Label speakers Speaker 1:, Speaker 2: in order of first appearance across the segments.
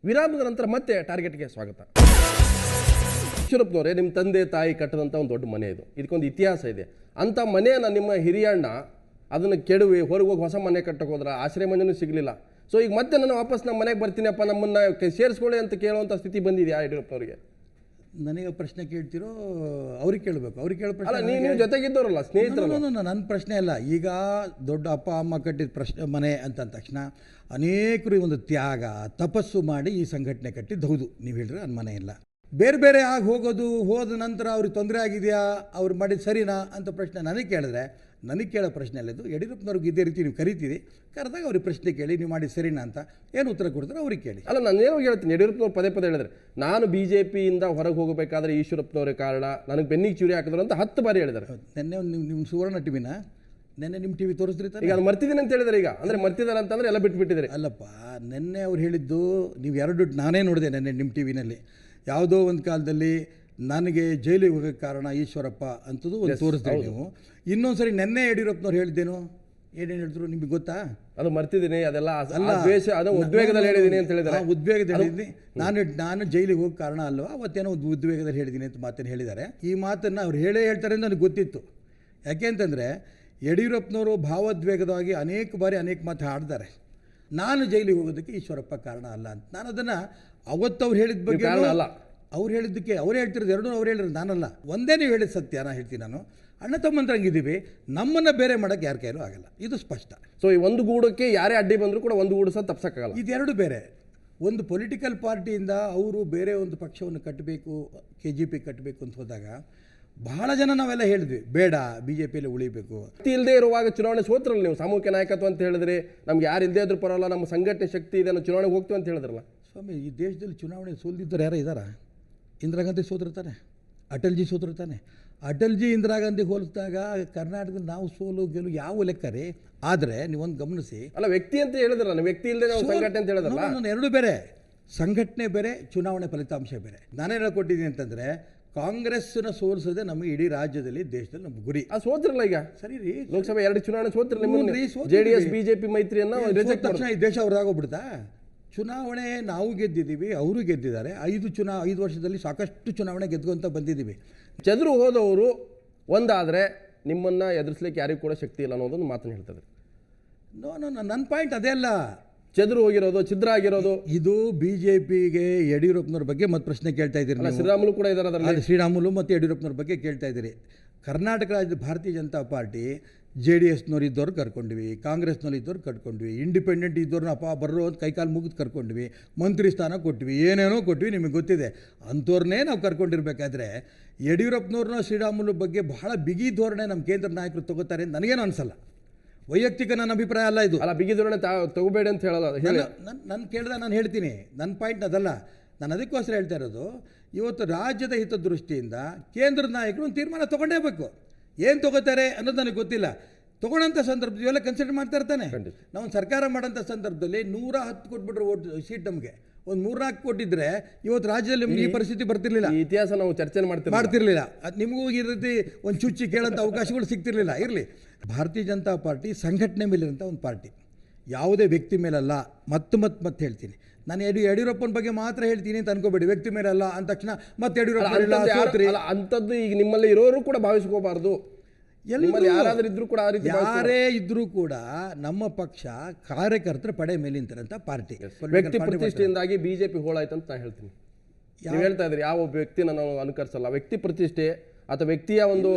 Speaker 1: ವಿರಾಮದ ನಂತರ ಮತ್ತೆ ಟಾರ್ಗೆಟ್ಗೆ ಸ್ವಾಗತ. ಈಶ್ವರಪ್ಪನವರೇ, ನಿಮ್ಮ ತಂದೆ ತಾಯಿ ಕಟ್ಟದಂಥ ಒಂದು ದೊಡ್ಡ ಮನೆ ಇದು, ಇದಕ್ಕೊಂದು ಇತಿಹಾಸ ಇದೆ. ಅಂಥ ಮನೆಯನ್ನು ನಿಮ್ಮ ಹಿರಿಯಣ್ಣ ಅದನ್ನು ಕೆಡವಿ ಹೊರಗೆ ಹೋಗಿ ಹೊಸ ಮನೆ ಕಟ್ಟಕ್ಕೆ ಹೋದ್ರೆ ಆಶ್ರಯ ಮನೆಯೂ ಸಿಗಲಿಲ್ಲ. ಸೊ ಈಗ ಮತ್ತೆ ನಾನು ವಾಪಸ್ ನಮ್ಮ ಮನೆಗೆ ಬರ್ತೀನಪ್ಪ, ನಮ್ಮನ್ನು ಸೇರಿಸ್ಕೊಳ್ಳಿ ಅಂತ ಕೇಳುವಂಥ ಸ್ಥಿತಿ ಬಂದಿದೆಯಾ ಯಡಿಯೂರಪ್ಪನವರಿಗೆ?
Speaker 2: ನನಗೆ ಪ್ರಶ್ನೆ ಕೇಳ್ತಿರೋ ಅವ್ರಿಗೆ ಕೇಳಬೇಕು. ಅವ್ರಿಗೆ ಕೇಳೋ ಪ್ರಶ್ನೆ
Speaker 1: ನೀವು ಜೊತೆಗಿದ್ದವರಲ್ಲ, ಸ್ನೇಹಿತರು.
Speaker 2: ನನ್ನ ಪ್ರಶ್ನೆ ಅಲ್ಲ. ಈಗ ದೊಡ್ಡ ಅಪ್ಪ ಅಮ್ಮ ಕಟ್ಟಿದ ಪ್ರಶ್ನೆ ಮನೆ ಅಂತ ತಕ್ಷಣ ಅನೇಕರು ಒಂದು ತ್ಯಾಗ ತಪಸ್ಸು ಮಾಡಿ ಈ ಸಂಘಟನೆ ಕಟ್ಟಿದ್ದು ಹೌದು. ನೀವು ಹೇಳಿದ್ರೆ ನನ್ನ ಮನೆ ಇಲ್ಲ. ಬೇರೆ ಬೇರೆ ಆಗಿ ಹೋಗೋದು, ಹೋದ ನಂತರ ಅವ್ರಿಗೆ ತೊಂದರೆ ಆಗಿದೆಯಾ, ಅವ್ರು ಮಾಡಿದ ಸರಿನಾ ಅಂತ ಪ್ರಶ್ನೆ ನನಗೆ ಕೇಳಿದ್ರೆ, ನನಗೆ ಕೇಳೋ ಪ್ರಶ್ನೆ ಅಲ್ಲದು. ಯಡಿಯೂರಪ್ಪನವ್ರಿಗೆ ಇದೇ ರೀತಿ ನೀವು ಕರಿತೀರಿ, ಕರೆದಾಗ ಅವ್ರಿಗೆ ಪ್ರಶ್ನೆ ಕೇಳಿ ನೀವು ಮಾಡಿದ ಸರಿನಾ ಅಂತ ಏನು ಉತ್ತರ ಕೊಡ್ತಾರೆ ಅವ್ರಿಗೆ ಕೇಳಿ.
Speaker 1: ಅಲ್ಲ, ನಾನು ಏನೋ ಹೇಳ್ತೀನಿ, ಯಡಿಯೂರಪ್ಪನವ್ರು ಪದೇ ಪದೇ ಹೇಳಿದ್ರೆ ನಾನು BJPಯಿಂದ ಹೊರಗೆ ಹೋಗಬೇಕಾದ್ರೆ ಈಶ್ವರಪ್ಪನವರೇ ಕಾರಣ, ನನಗೆ ಬೆನ್ನಿಗೆ ಚೂರಿ ಹಾಕಿದ್ರು ಅಂತ 10 ಬಾರಿ ಹೇಳಿದ್ದಾರೆ.
Speaker 2: ನೆನ್ನೆ ಒಂದು ನಿಮ್ಮ ಸುವರ್ಣ ಟಿವಿನ ನೆನ್ನೆ ನಿಮ್ಮ ಟಿವಿ ತೋರಿಸ್ತಿರ್ತಾರೆ.
Speaker 1: ಈಗ ಅದು ಮರ್ತಿದ್ದೀನಿ ಅಂತ ಹೇಳಿದ್ರೆ, ಈಗ ಅಂದರೆ ಮರ್ತಿದ್ದಾರೆ ಅಂತಂದ್ರೆ ಎಲ್ಲ ಬಿಟ್ಬಿಟ್ಟಿದ್ದಾರೆ.
Speaker 2: ಅಲ್ಲಪ್ಪ, ನೆನ್ನೆ ಅವ್ರು ಹೇಳಿದ್ದು ನೀವು ಎರಡು ನಾನೇ ನೋಡಿದೆ ನೆನ್ನೆ ನಿಮ್ಮ ಟಿವಿನಲ್ಲಿ. ಯಾವುದೋ ಒಂದು ಕಾಲದಲ್ಲಿ ನನಗೆ ಜೈಲಿಗೆ ಹೋಗೋಕ್ಕೆ ಕಾರಣ ಈಶ್ವರಪ್ಪ ಅಂತದ್ದು ಒಂದು ತೋರಿಸ್ತೀವಿ ನೀವು. ಇನ್ನೊಂದ್ಸರಿ ನೆನ್ನೆ ಯಡಿಯೂರಪ್ಪನವ್ರು ಹೇಳಿದ್ದೇನು, ಏನೇನು ಹೇಳಿದ್ರು ನಿಮಗೆ ಗೊತ್ತಾ?
Speaker 1: ಅದು ಮರ್ತಿದ್ದೀನಿ, ಅದೆಲ್ಲ ಅಲ್ಲ ದ್ವೇಷ, ಅದು ಉದ್ವೇಗದಲ್ಲಿ ಹೇಳಿದ್ದೀನಿ ಅಂತ ಹೇಳಿದ್ದಾರೆ.
Speaker 2: ಉದ್ವೇಗದಲ್ಲಿ ಹೇಳಿದ್ದೀನಿ ನಾನು ಜೈಲಿಗೆ ಹೋಗಿ ಕಾರಣ ಅಲ್ವಾ, ಅವತ್ತೇನೋ ಒಂದು ಉದ್ವೇಗದಲ್ಲಿ ಹೇಳಿದ್ದೀನಿ ಅಂತ ಮಾತನ್ನು ಹೇಳಿದ್ದಾರೆ. ಈ ಮಾತನ್ನು ಅವ್ರು ಹೇಳ್ತಾರೆ ಅಂತ ನನಗೆ ಗೊತ್ತಿತ್ತು. ಯಾಕೆ ಅಂತಂದರೆ ಯಡಿಯೂರಪ್ಪನವರು ಭಾವೋದ್ವೇಗವಾಗಿ ಅನೇಕ ಬಾರಿ ಅನೇಕ ಮಾತು ಆಡ್ತಾರೆ. ನಾನು ಜೈಲಿಗೆ ಹೋಗೋದಕ್ಕೆ ಈಶ್ವರಪ್ಪ ಕಾರಣ ಅಲ್ಲ ಅಂತ. ನಾನು ಅದನ್ನು ಅವತ್ತು ಅವ್ರು ಹೇಳಿದ ಬಗ್ಗೆ
Speaker 1: ಕಾರಣ ಅಲ್ಲ,
Speaker 2: ಅವ್ರು ಹೇಳಿದ್ದಕ್ಕೆ ಅವ್ರು ಹೇಳ್ತಿರೋದು ಎರಡೂ ಅವ್ರು ಹೇಳಿರೋದು ನಾನಲ್ಲ. ಒಂದೇ ನೀವು ಹೇಳಿದ ಸತ್ಯ ನಾನು ಹೇಳ್ತೀನಿ. ನಾನು ಅಣ್ಣ ತಮ್ಮಂತರಂಗಿದ್ದೀವಿ, ನಮ್ಮನ್ನು ಬೇರೆ ಮಾಡೋಕ್ಕೆ ಯಾರ ಕೈಲೂ ಆಗಲ್ಲ, ಇದು ಸ್ಪಷ್ಟ.
Speaker 1: ಸೊ ಈ ಒಂದು ಗೂಡಕ್ಕೆ ಯಾರೇ ಅಡ್ಡಿ ಬಂದರೂ ಕೂಡ ಒಂದು ಗೂಡು ಸಹ ತಪ್ಸಕ್ಕಾಗಲ್ಲ.
Speaker 2: ಇದೆರಡು ಬೇರೆ. ಒಂದು ಪೊಲಿಟಿಕಲ್ ಪಾರ್ಟಿಯಿಂದ ಅವರು ಬೇರೆ ಒಂದು ಪಕ್ಷವನ್ನು ಕಟ್ಟಬೇಕು, KGP ಕಟ್ಟಬೇಕು ಅಂತ ಹೋದಾಗ ಬಹಳ ಜನ ನಾವೆಲ್ಲ ಹೇಳಿದ್ವಿ ಬೇಡ BJPಯಲ್ಲಿ ಉಳಿಬೇಕು.
Speaker 1: ಶಕ್ತಿ ಇಲ್ಲದೆ ಇರುವಾಗ ಚುನಾವಣೆ ಸೋತ್ರಲ್ಲ ನೀವು. ಸಾಮೂಹಿಕ ನಾಯಕತ್ವ ಅಂತ ಹೇಳಿದ್ರೆ ನಮ್ಗೆ ಯಾರು ಇಲ್ಲದೆ ಇದ್ರೂ ಪರವಾಗಿಲ್ಲ, ನಮ್ಮ ಸಂಘಟನೆ ಶಕ್ತಿ ಇದೆ, ನಾವು ಚುನಾವಣೆಗೆ ಹೋಗ್ತೀವಿ ಅಂತ ಹೇಳಿದ್ರಲ್ಲ.
Speaker 2: ಸ್ವಾಮಿ, ಈ ದೇಶದಲ್ಲಿ ಚುನಾವಣೆ ಸೋಲ್ದಿದ್ದರು ಯಾರು ಇದ್ದಾರಾ? ಇಂದಿರಾ ಗಾಂಧಿ ಸೋತಿರ್ತಾನೆ, ಅಟಲ್ಜಿ ಸೋತಿರ್ತಾನೆ. ಅಟಲ್ಜಿ ಇಂದಿರಾ ಗಾಂಧಿ ಹೋಲಿಸಿದಾಗ ಕರ್ನಾಟಕದಲ್ಲಿ ನಾವು ಸೋಲು ಗೆಲು ಯಾವ ಲೆಕ್ಕ ರೀ? ಆದರೆ ನೀವೊಂದು ಗಮನಿಸಿ,
Speaker 1: ಅಲ್ಲ ವ್ಯಕ್ತಿ ಅಂತ ಹೇಳಿದ್ರಲ್ಲ, ವ್ಯಕ್ತಿ ಇಲ್ಲದೆ ನಾವು ಸಂಘಟನೆ ಅಂತ ಹೇಳಿದ್ರಲ್ಲ.
Speaker 2: ನಾನು ಎರಡು ಬೇರೆ, ಸಂಘಟನೆ ಬೇರೆ, ಚುನಾವಣೆ ಫಲಿತಾಂಶ ಬೇರೆ. ನಾನೇನು ಹೇಳ್ಕೊಟ್ಟಿದ್ದೀನಿ ಅಂತಂದರೆ ಕಾಂಗ್ರೆಸ್ನ ಸೋಲಿಸೋದೇ ನಮಗೆ ಇಡೀ ರಾಜ್ಯದಲ್ಲಿ ದೇಶದಲ್ಲಿ ನಮ್ಮ ಗುರಿ.
Speaker 1: ಆ ಸೋತ್ರಲ್ಲ ಈಗ.
Speaker 2: ಸರಿ ರೀ,
Speaker 1: ಲೋಕಸಭೆ 2 ಚುನಾವಣೆ ಸೋತ್ರಲ್ಲ. JDS BJP ಮೈತ್ರಿಯನ್ನು
Speaker 2: ತಕ್ಷಣ ಈ ದೇಶ ಅವ್ರದಾಗೋಗ್ಬಿಡ್ತಾ? ಚುನಾವಣೆ ನಾವು ಗೆದ್ದಿದ್ದೀವಿ, ಅವರು ಗೆದ್ದಿದ್ದಾರೆ. 5 ವರ್ಷದಲ್ಲಿ ಸಾಕಷ್ಟು ಚುನಾವಣೆ ಗೆದ್ದುಕೊಂತ ಬಂದಿದ್ದೀವಿ.
Speaker 1: ಚದುರು ಹೋದವರು ಒಂದಾದರೆ ನಿಮ್ಮನ್ನು ಎದುರಿಸಲಿಕ್ಕೆ ಯಾರಿಗೂ ಕೂಡ ಶಕ್ತಿ ಇಲ್ಲ ಅನ್ನೋದೊಂದು ಮಾತನ್ನು ಹೇಳ್ತಾರೆ.
Speaker 2: ನನ್ನ ಪಾಯಿಂಟ್ ಅದೇ ಅಲ್ಲ.
Speaker 1: ಚದುರು ಹೋಗಿರೋದು, ಛಿದ್ರ ಆಗಿರೋದು
Speaker 2: ಇದು BJPಗೆ ಯಡಿಯೂರಪ್ಪನವ್ರ ಬಗ್ಗೆ ಮತ್ತೆ ಪ್ರಶ್ನೆ ಕೇಳ್ತಾ ಇದ್ದೀರಿ.
Speaker 1: ಶ್ರೀರಾಮುಲು ಕೂಡ ಇದ್ದಾರೆ ಅದರಲ್ಲಿ.
Speaker 2: ಶ್ರೀರಾಮುಲು ಮತ್ತು ಯಡಿಯೂರಪ್ಪನವ್ರ ಬಗ್ಗೆ ಕೇಳ್ತಾ ಇದ್ದೀರಿ. ಕರ್ನಾಟಕ ರಾಜ್ಯದ ಭಾರತೀಯ ಜನತಾ ಪಾರ್ಟಿ JDSನವ್ರು ಇದ್ದವ್ರು ಕರ್ಕೊಂಡ್ವಿ, ಕಾಂಗ್ರೆಸ್ನವ್ರು ಇದ್ದವ್ರು ಕರ್ಕೊಂಡ್ವಿ, ಇಂಡಿಪೆಂಡೆಂಟ್ ಇದ್ದವ್ರನ್ನ ಬರೋ ಅಂತ ಕೈಕಾಲು ಮುಗಿದು ಕರ್ಕೊಂಡ್ವಿ, ಮಂತ್ರಿ ಸ್ಥಾನ ಕೊಟ್ವಿ, ಏನೇನೋ ಕೊಟ್ವಿ, ನಿಮಗೆ ಗೊತ್ತಿದೆ. ಅಂಥವ್ರನ್ನೇ ನಾವು ಕರ್ಕೊಂಡಿರ್ಬೇಕಾದ್ರೆ ಯಡಿಯೂರಪ್ಪನವ್ರನ್ನ ಶ್ರೀರಾಮುಲು ಬಗ್ಗೆ ಬಹಳ ಬಿಗಿ ಧೋರಣೆ ನಮ್ಮ ಕೇಂದ್ರ ನಾಯಕರು ತಗೋತಾರೆ ಅಂತ ನನಗೇನು ಅನಿಸಲ್ಲ. ವೈಯಕ್ತಿಕ ನನ್ನ ಅಭಿಪ್ರಾಯ ಅಲ್ಲ ಇದು.
Speaker 1: ಅಲ್ಲ, ಬಿಗಿ ಧೋರಣೆ ತಗೋಬೇಡಿ ಅಂತ ಹೇಳಲ್ಲ.
Speaker 2: ನಾನು ಕೇಳಿದ ನಾನು ಹೇಳ್ತೀನಿ, ನನ್ನ ಪಾಯಿಂಟ್ ಅದಲ್ಲ. ನಾನು ಅದಕ್ಕೋಸ್ಕರ ಹೇಳ್ತಾ ಇರೋದು, ಇವತ್ತು ರಾಜ್ಯದ ಹಿತದೃಷ್ಟಿಯಿಂದ ಕೇಂದ್ರದ ನಾಯಕರು ಒಂದು ತೀರ್ಮಾನ ತೊಗೊಂಡೇಬೇಕು. ಏನು ತೊಗೋತಾರೆ ಅನ್ನೋದು ನನಗೆ ಗೊತ್ತಿಲ್ಲ. ತೊಗೊಳ್ಳೋಂಥ ಸಂದರ್ಭದಲ್ಲಿ ಇವೆಲ್ಲ ಕನ್ಸಿಡರ್ ಮಾಡ್ತಾ ಇರ್ತಾನೆ. ನಾವು ಸರ್ಕಾರ ಮಾಡೋಂಥ ಸಂದರ್ಭದಲ್ಲಿ 110 ಕೊಟ್ಬಿಟ್ರೆ ಸೀಟ್ ನಮಗೆ ಒಂದು 3-4 ಕೊಟ್ಟಿದ್ರೆ ಇವತ್ತು ರಾಜ್ಯದಲ್ಲಿ ಈ ಪರಿಸ್ಥಿತಿ ಬರ್ತಿರ್ಲಿಲ್ಲ.
Speaker 1: ಇತಿಹಾಸ ನಾವು ಚರ್ಚೆ
Speaker 2: ಮಾಡ್ತಿರ್ಲಿಲ್ಲ. ಅದು ನಿಮಗೂ ಈ ರೀತಿ ಒಂದು ಚುಚ್ಚಿ ಕೇಳೋಂಥ ಅವಕಾಶಗಳು ಸಿಗ್ತಿರ್ಲಿಲ್ಲ. ಇರಲಿ, ಭಾರತೀಯ ಜನತಾ ಪಾರ್ಟಿ ಸಂಘಟನೆ ಮೇಲಿರೋಂಥ ಒಂದು ಪಾರ್ಟಿ, ಯಾವುದೇ ವ್ಯಕ್ತಿ ಮೇಲಲ್ಲ. ಮತ್ತೆ ಹೇಳ್ತೀನಿ, ನಾನು ಯಡಿಯೂರಪ್ಪನ ಬಗ್ಗೆ ಮಾತ್ರ ಹೇಳ್ತೀನಿ ಅಂತ ಅನ್ಕೋಬೇಡಿ. ವ್ಯಕ್ತಿ ಮೇಲಲ್ಲ ಅಂದ ತಕ್ಷಣ ಮತ್ತೆ ಯಡಿಯೂರಪ್ಪ
Speaker 1: ಅಂಥದ್ದು ಈಗ ನಿಮ್ಮಲ್ಲಿ ಇರೋರು ಕೂಡ ಭಾವಿಸ್ಕೋಬಾರ್ದು. ಯಾರಾದ್ರೂ ಇದ್ರೂ ಕೂಡ ಆ ರೀತಿ
Speaker 2: ಯಾರೇ ಇದ್ರೂ ಕೂಡ ನಮ್ಮ ಪಕ್ಷ ಕಾರ್ಯಕರ್ತರ ಪಡೆ ಮೇಲಿಂತರಂತ ಪಾರ್ಟಿ.
Speaker 1: ವ್ಯಕ್ತಿ ಪ್ರತಿಷ್ಠೆಯಿಂದಾಗಿ BJP ಹೋಳಾಯ್ತು ಅಂತ ನಾನು ಹೇಳ್ತೀನಿ. ನೀವು ಹೇಳ್ತಾ ಇದ್ರಿ ಯಾವ ಒಬ್ಬ ವ್ಯಕ್ತಿನ ನಾವು ಅನುಕರಿಸಲ್ಲ. ವ್ಯಕ್ತಿ ಪ್ರತಿಷ್ಠೆ ಅಥವಾ ವ್ಯಕ್ತಿಯ ಒಂದು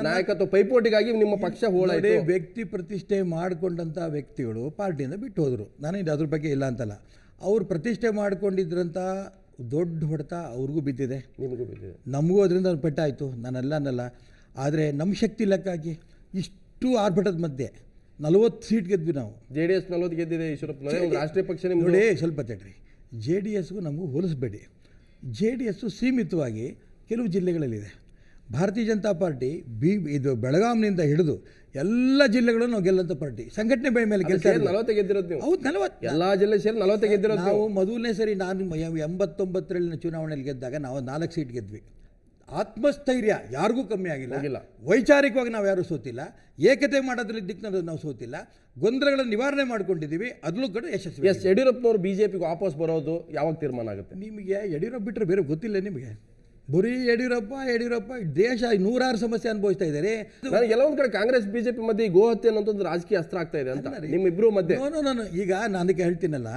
Speaker 1: ನಾಯಕತ್ವ ಪೈಪೋಟಿಗಾಗಿ ನಿಮ್ಮ ಪಕ್ಷ ಹೋಳಾಯ್ತು.
Speaker 2: ವ್ಯಕ್ತಿ ಪ್ರತಿಷ್ಠೆ ಮಾಡಿಕೊಂಡಂಥ ವ್ಯಕ್ತಿಗಳು ಪಾರ್ಟಿಯಿಂದ ಬಿಟ್ಟು ಹೋದರು. ನಾನು ಅದ್ರ ಬಗ್ಗೆ ಇಲ್ಲ ಅಂತಲ್ಲ. ಅವ್ರು ಪ್ರತಿಷ್ಠೆ ಮಾಡ್ಕೊಂಡಿದ್ರಂಥ ದೊಡ್ಡ ಹೊಡೆತ ಅವ್ರಿಗೂ ಬಿದ್ದಿದೆ,
Speaker 1: ನಿಮಗೂ ಬಿದ್ದಿದೆ,
Speaker 2: ನಮಗೂ ಅದರಿಂದ ಪೆಟ್ಟಾಯಿತು. ನಾನೆಲ್ಲ ಅನ್ನಲ್ಲ. ಆದರೆ ನಮ್ಮ ಶಕ್ತಿ ಲೆಕ್ಕಾಗಿ ಇಷ್ಟು ಆರ್ಭಟದ ಮಧ್ಯೆ 40 ಸೀಟ್ ಗೆದ್ವಿ ನಾವು.
Speaker 1: JDS 40 ಗೆದ್ದಿದೆ. ಈಶ್ವರಪ್ಪ ರಾಷ್ಟ್ರೀಯ ಪಕ್ಷ
Speaker 2: ನೋಡಿ, ಸ್ವಲ್ಪ ತಡ್ರಿ. JDSಗೂ ನಮಗೂ ಹೋಲಿಸ್ಬೇಡಿ. JDS ಸೀಮಿತವಾಗಿ ಕೆಲವು ಜಿಲ್ಲೆಗಳಲ್ಲಿದೆ. ಭಾರತೀಯ ಜನತಾ ಪಾರ್ಟಿ ಇದು ಬೆಳಗಾಂನಿಂದ ಹಿಡಿದು ಎಲ್ಲ ಜಿಲ್ಲೆಗಳನ್ನು ನಾವು ಗೆಲ್ಲಂಥ ಪಾರ್ಟಿ. ಸಂಘಟನೆ ಮೇಲೆ ಕೆಲಸ
Speaker 1: 40 ಗೆದ್ದಿರೋದು ನೀವು.
Speaker 2: ಹೌದು, 40
Speaker 1: ಎಲ್ಲ ಜಿಲ್ಲೆ ಸೇರಿ 40 ಗೆದ್ದಿರೋದು.
Speaker 2: ನಾವು ಮೊದಲನೇ ಸರಿ ನಾನು 89ರಲ್ಲಿ ಚುನಾವಣೆಯಲ್ಲಿ ಗೆದ್ದಾಗ ನಾವು 4 ಸೀಟ್ ಗೆದ್ವಿ. ಆತ್ಮಸ್ಥೈರ್ಯ ಯಾರಿಗೂ ಕಮ್ಮಿ
Speaker 1: ಹೋಗಿಲ್ಲ.
Speaker 2: ಆಗಿಲ್ಲ. ವೈಚಾರಿಕವಾಗಿ ನಾವು ಯಾರೂ ಸೋತಿಲ್ಲ. ಏಕತೆ ಮಾಡೋದ್ರಲ್ಲಿ ದಿಕ್ಕಿನಲ್ಲಿ ನಾವು ಸೋತಿಲ್ಲ. ಗೊಂದಲಗಳನ್ನು ನಿವಾರಣೆ ಮಾಡ್ಕೊಂಡಿದ್ದೀವಿ. ಅದ್ರಲ್ಲೂ ಕೂಡ ಯಶಸ್ವಿ.
Speaker 1: ಎಸ್, ಯಡಿಯೂರಪ್ಪನವರು ಬಿಜೆಪಿಗೆ ವಾಪಸ್ ಬರೋದು ಯಾವಾಗ ತೀರ್ಮಾನ ಆಗುತ್ತೆ?
Speaker 2: ನಿಮಗೆ ಯಡಿಯೂರಪ್ಪ ಬಿಟ್ಟರೆ ಬೇರೆ ಗೊತ್ತಿಲ್ಲ ನಿಮಗೆ. ಬರೀ ಯಡಿಯೂರಪ್ಪ ದೇಶ ನೂರಾರು ಸಮಸ್ಯೆ ಅನುಭವಿಸ್ತಾ ಇದ್ದಾರೆ.
Speaker 1: ನನಗೆ ಕೆಲವೊಂದು ಕಡೆ ಕಾಂಗ್ರೆಸ್ ಬಿಜೆಪಿ ಮಧ್ಯೆ ಗೋ ಹತ್ಯೆ ಅನ್ನೋದು ರಾಜಕೀಯ ಅಸ್ತ್ರ ಆಗ್ತಾ ಇದೆ ಅಂತ ನಿಮ್ಮಿಬ್ರು ಮಧ್ಯೆ.
Speaker 2: ನಾನು ಈಗ ನಾನು ಅದಕ್ಕೆ ಹೇಳ್ತೀನಲ್ಲ,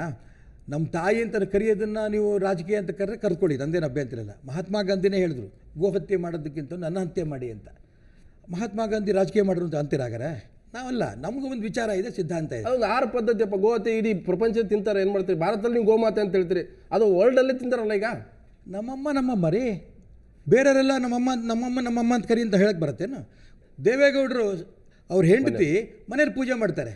Speaker 2: ನಮ್ಮ ತಾಯಿ ಅಂತ ಕರೆಯೋದನ್ನು ನೀವು ರಾಜಕೀಯ ಅಂತ ಕರ್ಕೊಳ್ಳಿ, ನಂದೇನು ಅಭ್ಯಂತರ ಇಲ್ಲ. ಮಹಾತ್ಮ ಗಾಂಧಿನೇ ಹೇಳಿದ್ರು ಗೋ ಹತ್ಯೆ ಮಾಡೋದಕ್ಕಿಂತ ನನ್ನ ಹತ್ಯೆ ಮಾಡಿ ಅಂತ. ಮಹಾತ್ಮ ಗಾಂಧಿ ರಾಜಕೀಯ ಮಾಡಿದ್ರು ಅಂತ ಅಂತೀರಾಗಾರೆ? ನಾವಲ್ಲ, ನಮಗೂ ಒಂದು ವಿಚಾರ ಇದೆ, ಸಿದ್ಧಾಂತ ಇದೆ.
Speaker 1: ಅದೊಂದು 6 ಪದ್ಧತಿಯಪ್ಪ. ಗೋ ಹತ್ಯೆ ಇಡೀ ಪ್ರಪಂಚ ತಿಂತಾರೆ, ಏನು ಮಾಡ್ತೀರಿ? ಭಾರತದಲ್ಲಿ ನೀವು ಗೋಮಾತೆ ಅಂತ ಹೇಳ್ತೀರಿ, ಅದು ವರ್ಲ್ಡಲ್ಲಿ ತಿಂತಾರಲ್ಲ ಈಗ.
Speaker 2: ನಮ್ಮಮ್ಮ ರೀ, ಬೇರೆಯವರೆಲ್ಲ ನಮ್ಮಮ್ಮ ಅಂತ ಕರಿ ಅಂತ ಹೇಳಕ್ಕೆ ಬರುತ್ತೇನು? ದೇವೇಗೌಡರು ಅವ್ರ ಹೆಂಡತಿ ಮನೇಲಿ ಪೂಜೆ ಮಾಡ್ತಾರೆ,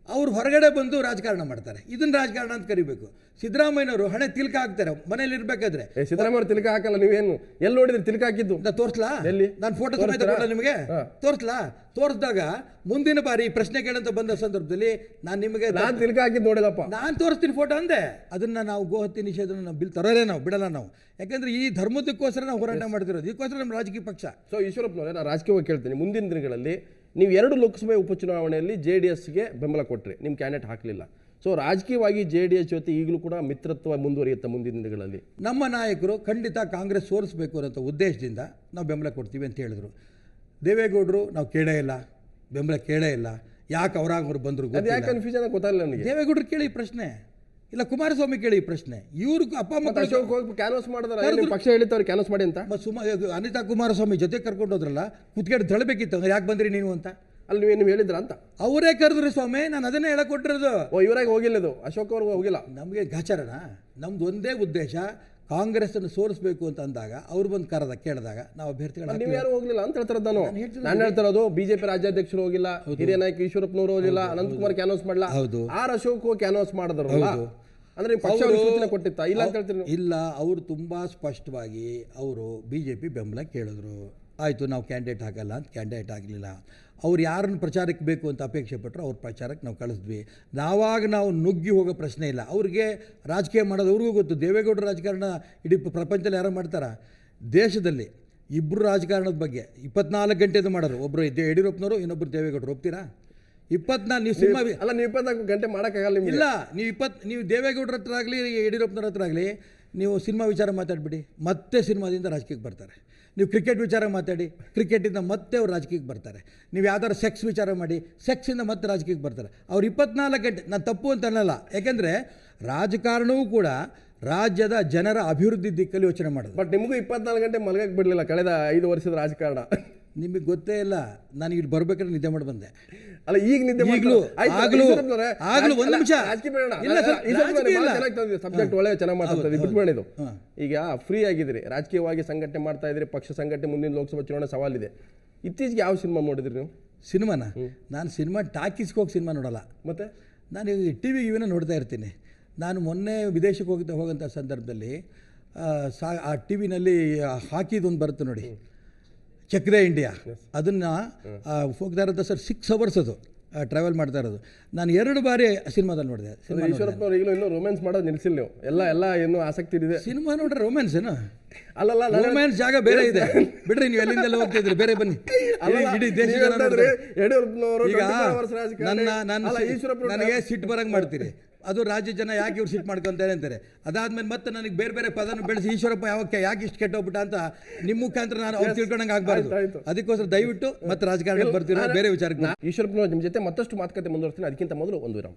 Speaker 2: ಅವ್ರು ಹೊರಗಡೆ ಬಂದು ರಾಜಕಾರಣ ಮಾಡ್ತಾರೆ. ಇದನ್ನ ರಾಜಕಾರಣ ಅಂತ ಕರಿಬೇಕು. ಸಿದ್ದರಾಮಯ್ಯನವರು ಹಣೆ ತಿಲ್ಕ ಹಾಕ್ತಾರೆ ಮನೇಲಿ ಇರ್ಬೇಕಾದ್ರೆ.
Speaker 1: ಸಿದ್ದರಾಮಯ್ಯ ಅವರು ತಿಲಕ ಹಾಕಲ್ಲ. ನೀವೇನು ಎಲ್ಲಿ ನೋಡಿದ್ರಿ ತಿಲಕ ಹಾಕಿದ್ದು?
Speaker 2: ತೋರಿಸ್ಲಾ?
Speaker 1: ಎಲ್ಲಿ?
Speaker 2: ನಾನು ಫೋಟೋ ಸಮೇತ ಕೊಡಲ್ಲ ನಿಮಗೆ? ತೋರಿಸ್ಲಾ? ತೋರಿಸಿದಾಗ ಮುಂದಿನ ಬಾರಿ ಪ್ರಶ್ನೆ ಕೇಳಂತ ಬಂದ ಸಂದರ್ಭದಲ್ಲಿ ನಾನು ನಿಮಗೆ
Speaker 1: ತಿಲಕ ಹಾಕಿದ್ದು ನೋಡಿದಪ್ಪ,
Speaker 2: ನಾನು ತೋರಿಸ್ತೀನಿ ಫೋಟೋ ಅಂದೆ. ಅದನ್ನು ನಾವು ಗೋಹತ್ಯೆ ನಿಷೇಧನ ನಾವು ಬಿಲ್ ತರೋರೇ, ನಾವು ಬಿಡಲ್ಲ. ನಾವು ಯಾಕಂದ್ರೆ ಈ ಧರ್ಮದಕ್ಕೋಸ್ಕರ ನಾವು ಹೋರಾಟ ಮಾಡ್ತಿರೋದು, ಇದಕ್ಕೋಸ್ಕರ ನಮ್ಮ ರಾಜಕೀಯ ಪಕ್ಷ.
Speaker 1: ಸೊ ಈಶ್ವರಪ್ಪನವರೇ, ನಾನು ರಾಜಕೀಯವಾಗಿ ಕೇಳ್ತೀನಿ, ಮುಂದಿನ ದಿನಗಳಲ್ಲಿ ನೀವು 2 ಲೋಕಸಭೆ ಉಪಚುನಾವಣೆಯಲ್ಲಿ JDSಗೆ ಬೆಂಬಲ ಕೊಟ್ಟರೆ ನಿಮ್ಮ ಕ್ಯಾಂಡಿಡೇಟ್ ಹಾಕಲಿಲ್ಲ. ಸೊ ರಾಜಕೀಯವಾಗಿ JDS ಜೊತೆ ಈಗಲೂ ಕೂಡ ಮಿತ್ರತ್ವ ಮುಂದುವರಿಯುತ್ತೆ ಮುಂದಿನ ದಿನಗಳಲ್ಲಿ?
Speaker 2: ನಮ್ಮ ನಾಯಕರು ಖಂಡಿತ ಕಾಂಗ್ರೆಸ್ ಸೋಲಿಸಬೇಕು ಅನ್ನೋ ಉದ್ದೇಶದಿಂದ ನಾವು ಬೆಂಬಲ ಕೊಡ್ತೀವಿ ಅಂತ ಹೇಳಿದ್ರು. ದೇವೇಗೌಡರು ನಾವು ಕೇಳೇ ಇಲ್ಲ, ಬೆಂಬಲ ಕೇಳೇ ಇಲ್ಲ. ಯಾಕೆ ಅವ್ರು ಬಂದರು?
Speaker 1: ಯಾಕೆ ಕನ್ಫ್ಯೂಷನ್ ಗೊತ್ತಾಗಲ್ಲ ನನಗೆ.
Speaker 2: ದೇವೇಗೌಡರು ಕೇಳಿ ಪ್ರಶ್ನೆ ಇಲ್ಲ, ಕುಮಾರಸ್ವಾಮಿ ಕೇಳಿ ಪ್ರಶ್ನೆ. ಇವ್ರು ಅಪ್ಪ ಮಕ್ಕಳು
Speaker 1: ಅಶೋಕ್ ಹೋಗಿ ಕ್ಯಾನ್ವಾಸ್ ಮಾಡಿದ್ರೆ ಪಕ್ಷ ಹೇಳಿತ್ತವ್ರು ಕ್ಯಾನ್ವಾಸ್ ಮಾಡಿ ಅಂತ.
Speaker 2: ಅನಿತಾ ಕುಮಾರಸ್ವಾಮಿ ಜೊತೆ ಕರ್ಕೊಂಡು ಹೋದ್ರಲ್ಲ, ಕುತ್ಕೇಳಿ ತಳಬೇಕಿತ್ತು, ಯಾಕೆ ಬಂದ್ರಿ ನೀವು ಅಂತ.
Speaker 1: ಅಲ್ಲಿ ನೀವು ಹೇಳಿದ್ರ ಅಂತ
Speaker 2: ಅವರೇ ಕರೆದ್ರಿ ಸ್ವಾಮಿ, ನಾನು ಅದನ್ನೇ ಹೇಳಕ್ ಕೊಟ್ಟಿರೋದು.
Speaker 1: ಇವರಾಗಿ ಹೋಗಿಲ್ಲ, ಇದು ಅಶೋಕ್ ಅವ್ರಿಗೆ ಹೋಗಿಲ್ಲ.
Speaker 2: ನಮಗೆ ಗಾಚಾರಣ. ನಮ್ದು ಒಂದೇ ಉದ್ದೇಶ, ಕಾಂಗ್ರೆಸ್ ಅನ್ನು ಸೋಲಿಸಬೇಕು ಅಂತ ಅಂದಾಗ ಅವ್ರು ಬಂದು ಕೇಳಿದಾಗ ನಾವು ಅಭ್ಯರ್ಥಿಗಳು.
Speaker 1: ನೀವು ಯಾರು ಹೋಗ್ಲಿಲ್ಲ ಅಂತ ಹೇಳ್ತಾರದು. ನಾನು ಹೇಳ್ತಾರದು ಬಿಜೆಪಿ ರಾಜ್ಯಾಧ್ಯಕ್ಷರು ಹೋಗಿಲ್ಲ, ಹಿರಿಯ ನಾಯಕ ಈಶ್ವರಪ್ಪನವರು ಹೋಗಿಲ್ಲ, ಅನಂತಕುಮಾರ್ ಕ್ಯಾನ್ವಾಸ್ ಮಾಡಲ್ಲ, ಅಶೋಕ್ ಕ್ಯಾನ್ವಾಸ್ ಮಾಡಿದ್ರಲ್ಲ. ಅಂದ್ರೆ ಪಕ್ಷ ಸೂಚನೆ ಕೊಟ್ಟಿತ್ತ? ಇಲ್ಲ ಅಂತ ಹೇಳ್ತೀರಿ?
Speaker 2: ಇಲ್ಲ, ಅವರು ತುಂಬಾ ಸ್ಪಷ್ಟವಾಗಿ ಅವರು ಬಿಜೆಪಿ ಬೆಂಬಲ ಕೇಳಿದ್ರು. ಆಯಿತು, ನಾವು ಕ್ಯಾಂಡಿಡೇಟ್ ಹಾಕಲ್ಲ ಅಂತ ಕ್ಯಾಂಡಿಡೇಟ್ ಆಗಲಿಲ್ಲ. ಅವ್ರು ಯಾರನ್ನು ಪ್ರಚಾರಕ್ಕೆ ಬೇಕು ಅಂತ ಅಪೇಕ್ಷೆ ಪಟ್ಟರು ಅವ್ರ ಪ್ರಚಾರಕ್ಕೆ ನಾವು ಕಳಿಸಿದ್ವಿ. ನಾವು ನುಗ್ಗಿ ಹೋಗೋ ಪ್ರಶ್ನೆ ಇಲ್ಲ. ಅವ್ರಿಗೆ ರಾಜಕೀಯ ಮಾಡೋದು ಅವ್ರಿಗೂ ಗೊತ್ತು. ದೇವೇಗೌಡರ ರಾಜಕಾರಣ ಇಡೀ ಪ್ರಪಂಚದಲ್ಲಿ ಯಾರು ಮಾಡ್ತಾರ? ದೇಶದಲ್ಲಿ ಇಬ್ಬರು ರಾಜಕಾರಣದ ಬಗ್ಗೆ 24 ಗಂಟೆದು ಮಾಡೋರು. ಒಬ್ಬರು ಯಡಿಯೂರಪ್ಪನವರು, ಇನ್ನೊಬ್ಬರು ದೇವೇಗೌಡರು. ಒಪ್ತೀರಾ? 24 ನೀವು ಸಿನಿಮಾ
Speaker 1: ಅಲ್ಲ, ನೀವು 24 ಗಂಟೆ ಮಾಡೋಕ್ಕಾಗಲ್ಲ.
Speaker 2: ಇಲ್ಲ, ನೀವು ದೇವೇಗೌಡರ ಹತ್ರ ಆಗಲಿ ಯಡಿಯೂರಪ್ಪನವ್ರ ಹತ್ರ ಆಗಲಿ ನೀವು ಸಿನಿಮಾ ವಿಚಾರ ಮಾತಾಡ್ಬಿಡಿ, ಮತ್ತೆ ಸಿನಿಮಾದಿಂದ ರಾಜಕೀಯಕ್ಕೆ ಬರ್ತಾರೆ. ನೀವು ಕ್ರಿಕೆಟ್ ವಿಚಾರ ಮಾತಾಡಿ, ಕ್ರಿಕೆಟಿಂದ ಮತ್ತೆ ಅವ್ರು ರಾಜಕೀಯಕ್ಕೆ ಬರ್ತಾರೆ. ನೀವು ಯಾವ್ದಾದ್ರು ಸೆಕ್ಸ್ ವಿಚಾರ ಮಾಡಿ, ಸೆಕ್ಸಿಂದ ಮತ್ತೆ ರಾಜಕೀಯಕ್ಕೆ ಬರ್ತಾರೆ. ಅವ್ರು 24 ಗಂಟೆ, ನಾನು ತಪ್ಪು ಅಂತ ಅನ್ನಲ್ಲ. ಯಾಕೆಂದರೆ ರಾಜಕಾರಣವೂ ಕೂಡ ರಾಜ್ಯದ ಜನರ ಅಭಿವೃದ್ಧಿ ದಿಕ್ಕಲ್ಲಿ ಯೋಚನೆ ಮಾಡೋದು.
Speaker 1: ಬಟ್ ನಿಮಗೂ 24 ಗಂಟೆ ಮಲಗಕ್ಕೆ ಬಿಡಲಿಲ್ಲ ಕಳೆದ 5 ವರ್ಷದ ರಾಜಕಾರಣ.
Speaker 2: ನಿಮಗೆ ಗೊತ್ತೇ ಇಲ್ಲ. ನಾನು ಇಲ್ಲಿ ಬರ್ಬೇಕಾದ್ರೆ ನಿದ್ದೆ ಮಾಡಿ ಬಂದೆ.
Speaker 1: ಅಲ್ಲ, ಈಗ ನಿದ್ದೆ
Speaker 2: ಆಗ್ಲೂ ಒಂದು ನಿಮಿಷ
Speaker 1: ಸಬ್ಜೆಕ್ಟ್ ಒಳ್ಳೆ ಚೆನ್ನಾಗಿ ಮಾತಾಡ್ತದೆ, ಬಿಟ್ಬೇಡಿದು. ಈಗ ಫ್ರೀ ಆಗಿದ್ರಿ, ರಾಜಕೀಯವಾಗಿ ಸಂಘಟನೆ ಮಾಡ್ತಾ ಇದ್ರಿ, ಪಕ್ಷ ಸಂಘಟನೆ ಮುಂದಿನ ಲೋಕಸಭಾ ಚುನಾವಣೆ ಸವಾಲಿದೆ. ಇತ್ತೀಚೆಗೆ ಯಾವ ಸಿನಿಮಾ ನೋಡಿದ್ರಿ ನೀವು?
Speaker 2: ಸಿನಿಮಾನ ನಾನು ಸಿನಿಮಾ ಟಾಕೀಸ್ಗೆ ಹೋಗಿ ಸಿನಿಮಾ ನೋಡಲ್ಲ.
Speaker 1: ಮತ್ತೆ
Speaker 2: ನಾನು TV ಇವನ್ನ ನೋಡ್ತಾ ಇರ್ತೀನಿ. ನಾನು ಮೊನ್ನೆ ವಿದೇಶಕ್ಕೆ ಹೋಗೋಂಥ ಸಂದರ್ಭದಲ್ಲಿ ಆ TV-ನಲ್ಲಿ ಹಾಕಿದೊಂದು ಬರುತ್ತೆ ನೋಡಿ, ಚೆಕ್ ದ ಇಂಡಿಯಾ. ಅದನ್ನು ಹೋಗ್ತಾ ಇರೋದು ಸರ್ 6 ಅವರ್ಸ್ ಅದು ಟ್ರಾವೆಲ್ ಮಾಡ್ತಾ ಇರೋದು. ನಾನು 2 ಬಾರಿ ಸಿನಿಮಾದಲ್ಲಿ ನೋಡಿದೆ.
Speaker 1: ಈಶ್ವರಪ್ಪನವ್ರು ಈಗಲೂ ಇನ್ನೂ ರೊಮ್ಯಾನ್ಸ್ ಮಾಡೋದು ನಿಲ್ಸಿಲ್ಲ ನೀವು? ಎಲ್ಲ ಇನ್ನೂ ಆಸಕ್ತಿ ಇದೆ.
Speaker 2: ಸಿನಿಮಾ ನೋಡ್ರೆ ರೊಮ್ಯಾನ್ಸ್ ಏನು?
Speaker 1: ಅಲ್ಲಲ್ಲ,
Speaker 2: ರೊಮ್ಯಾನ್ಸ್ ಜಾಗ ಬೇರೆ ಇದೆ, ಬಿಡ್ರಿ. ನೀವು ಎಲ್ಲಿಂದೆಲ್ಲ ಹೋಗ್ತಾ ಇದ್ರಿ, ಬೇರೆ ಬನ್ನಿ. ಇಡೀ ದೇಶದ
Speaker 1: ಯಡಿಯೂರಪ್ಪನವರು
Speaker 2: ನನಗೆ ಸಿಟ್ಟು ಬರಂಗೆ ಮಾಡ್ತೀರಿ. ಅದು ರಾಜ್ಯ ಜನ ಯಾಕೆ ಇವ್ರು ಸಿಟ್ಟು ಮಾಡ್ಕೊತಾರೆ ಅಂತಾರೆ. ಅದಾದ್ಮೇಲೆ ಮತ್ತೆ ನನಗೆ ಬೇರೆ ಬೇರೆ ಪದನ ಬೆಳೆಸಿ ಈಶ್ವರಪ್ಪ ಯಾಕೆ ಇಷ್ಟು ಕೆಟ್ಟೋಗ್ಬಿಟ್ಟ ಅಂತ ನಿಮ್ಮ ಮುಖಾಂತರ ನಾನು ಅವ್ರು ತಿಳ್ಕೊಂಡಂಗೆ ಆಗಬಾರ್ದು. ಅದಕ್ಕೋಸ್ಕರ ದಯವಿಟ್ಟು ಮತ್ತೆ ರಾಜಕಾರಣಕ್ಕೆ ಬರ್ತೀರಾ, ಬೇರೆ ವಿಚಾರಕ್ಕೆ.
Speaker 1: ಈಶ್ವರಪ್ಪನವ್ರು ನಿಮ್ಮ ಜೊತೆ ಮತ್ತಷ್ಟು ಮಾತುಕತೆ ಮುಂದುವರಿಸ್ತೀನಿ. ಅದಕ್ಕಿಂತ ಮೊದಲು ಒಂದು ವಿರಾಮ.